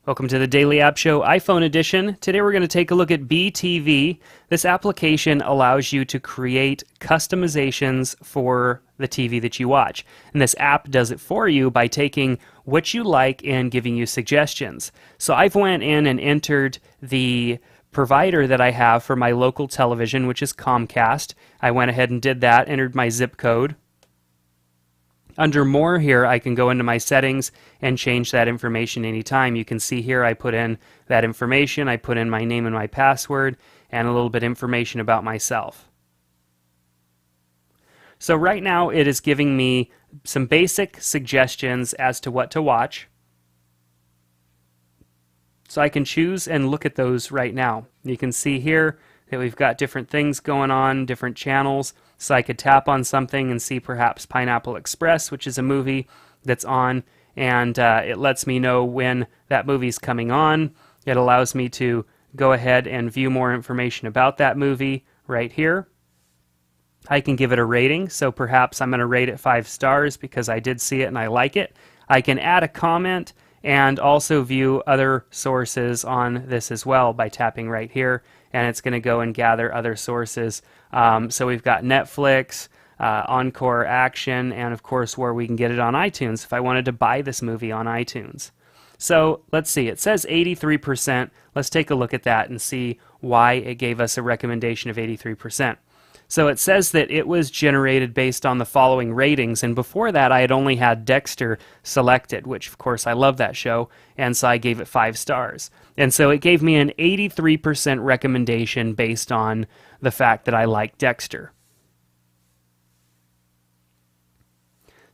Welcome to the Daily App Show iPhone edition. Today we're going to take a look at beeTV. This application allows you to create customizations for the TV that you watch. And this app does it for you by taking what you like and giving you suggestions. So I've went in and entered the provider that I have for my local television, which is Comcast. I went ahead and did that, entered my zip code. Under More here, I can go into my settings and change that information anytime. You can see here I put in that information. I put in my name and my password and a little bit of information about myself. So right now it is giving me some basic suggestions as to what to watch. So I can choose and look at those right now. You can see here that we've got different things going on, different channels. So I could tap on something and see perhaps Pineapple Express, which is a movie that's on, and it lets me know when that movie's coming on. It allows me to go ahead and view more information about that movie right here. I can give it a rating, so perhaps I'm going to rate it 5 stars because I did see it and I like it. I can add a comment and also view other sources on this as well by tapping right here, and it's going to go and gather other sources. So we've got Netflix, Encore Action, and of course where we can get it on iTunes if I wanted to buy this movie on iTunes. So let's see, it says 83%. Let's take a look at that and see why it gave us a recommendation of 83%. So it says that it was generated based on the following ratings, and before that I had only had Dexter selected, which of course I love that show, and so I gave it 5 stars. And so it gave me an 83% recommendation based on the fact that I like Dexter.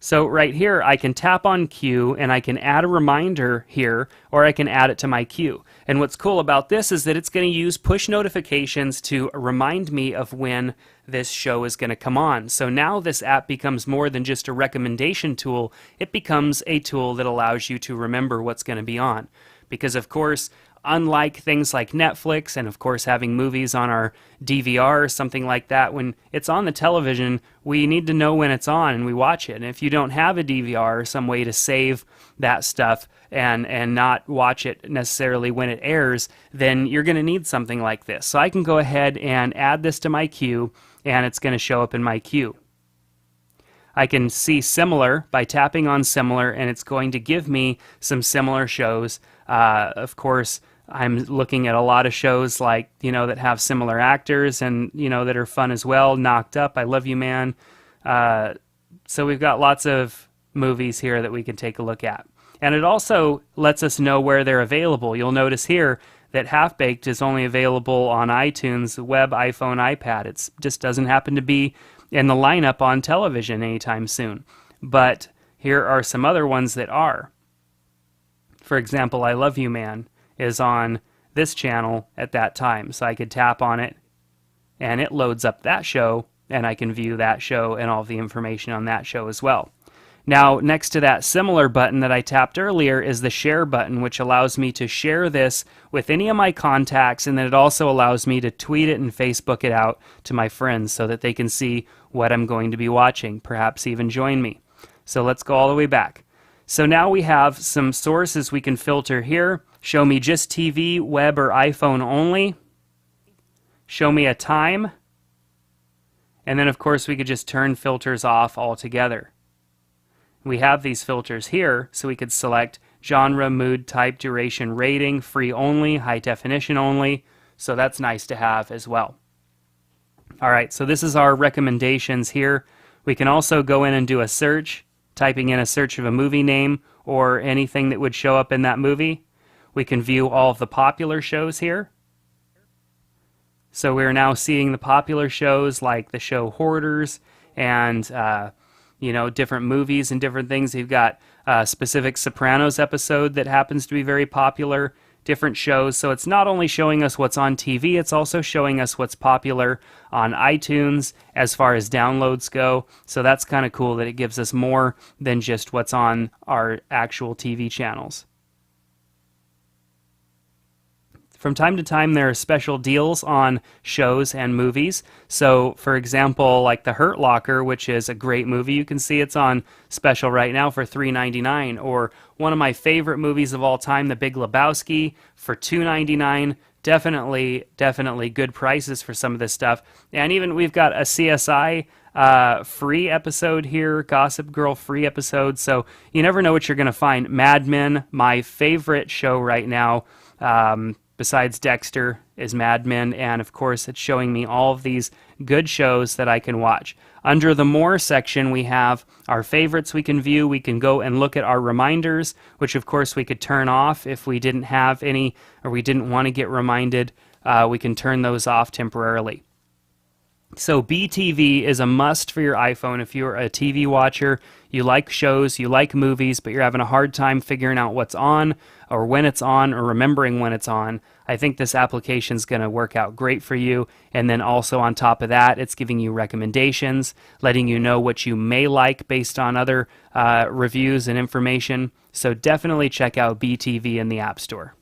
So right here I can tap on queue and I can add a reminder here, or I can add it to my queue. And what's cool about this is that it's going to use push notifications to remind me of when this show is going to come on. So now this app becomes more than just a recommendation tool. It becomes a tool that allows you to remember what's going to be on. Because of course, unlike things like Netflix and of course having movies on our DVR or something like that, when it's on the television, we need to know when it's on and we watch it. And if you don't have a DVR or some way to save that stuff and not watch it necessarily when it airs, then you're going to need something like this. So I can go ahead and add this to my queue, and it's going to show up in my queue. I can see similar by tapping on similar, and it's going to give me some similar shows. Of course, I'm looking at a lot of shows like, that have similar actors and, that are fun as well. Knocked Up, I Love You Man. So we've got lots of movies here that we can take a look at. And it also lets us know where they're available. You'll notice here that Half Baked is only available on iTunes, web, iPhone, iPad. It just doesn't happen to be in the lineup on television anytime soon. But here are some other ones that are. For example, I Love You Man is on this channel at that time. So I could tap on it and it loads up that show, and I can view that show and all the information on that show as well. Now, next to that similar button that I tapped earlier is the share button, which allows me to share this with any of my contacts, and then it also allows me to tweet it and Facebook it out to my friends so that they can see what I'm going to be watching, perhaps even join me. So let's go all the way back. So now we have some sources we can filter here. Show me just TV, web, or iPhone only. Show me a time. And then of course we could just turn filters off altogether. We have these filters here, so we could select genre, mood, type, duration, rating, free only, high definition only. So that's nice to have as well. Alright, so this is our recommendations here. We can also go in and do a search, typing in a search of a movie name or anything that would show up in that movie. We can view all of the popular shows here. So we're now seeing the popular shows like the show Hoarders and different movies and different things. You've got a specific Sopranos episode that happens to be very popular, different shows. So it's not only showing us what's on TV, it's also showing us what's popular on iTunes as far as downloads go. So that's kind of cool that it gives us more than just what's on our actual TV channels. from time to time there are special deals on shows and movies. So, for example, like The Hurt Locker, which is a great movie, you can see it's on special right now for $3.99. Or one of my favorite movies of all time, The Big Lebowski, for $2.99. Definitely good prices for some of this stuff. And even we've got a CSI free episode here, Gossip Girl free episode. So you never know what you're going to find. Mad Men, my favorite show right now, besides Dexter, is Mad Men. And of course, it's showing me all of these good shows that I can watch. Under the More section, we have our favorites we can view. We can go and look at our reminders, which of course we could turn off if we didn't have any or we didn't want to get reminded. We can turn those off temporarily. So beeTV is a must for your iPhone if you're a TV watcher, you like shows, you like movies, but you're having a hard time figuring out what's on or when it's on or remembering when it's on. I think this application is going to work out great for you. And then also on top of that, it's giving you recommendations, letting you know what you may like based on other reviews and information. So definitely check out beeTV in the App Store.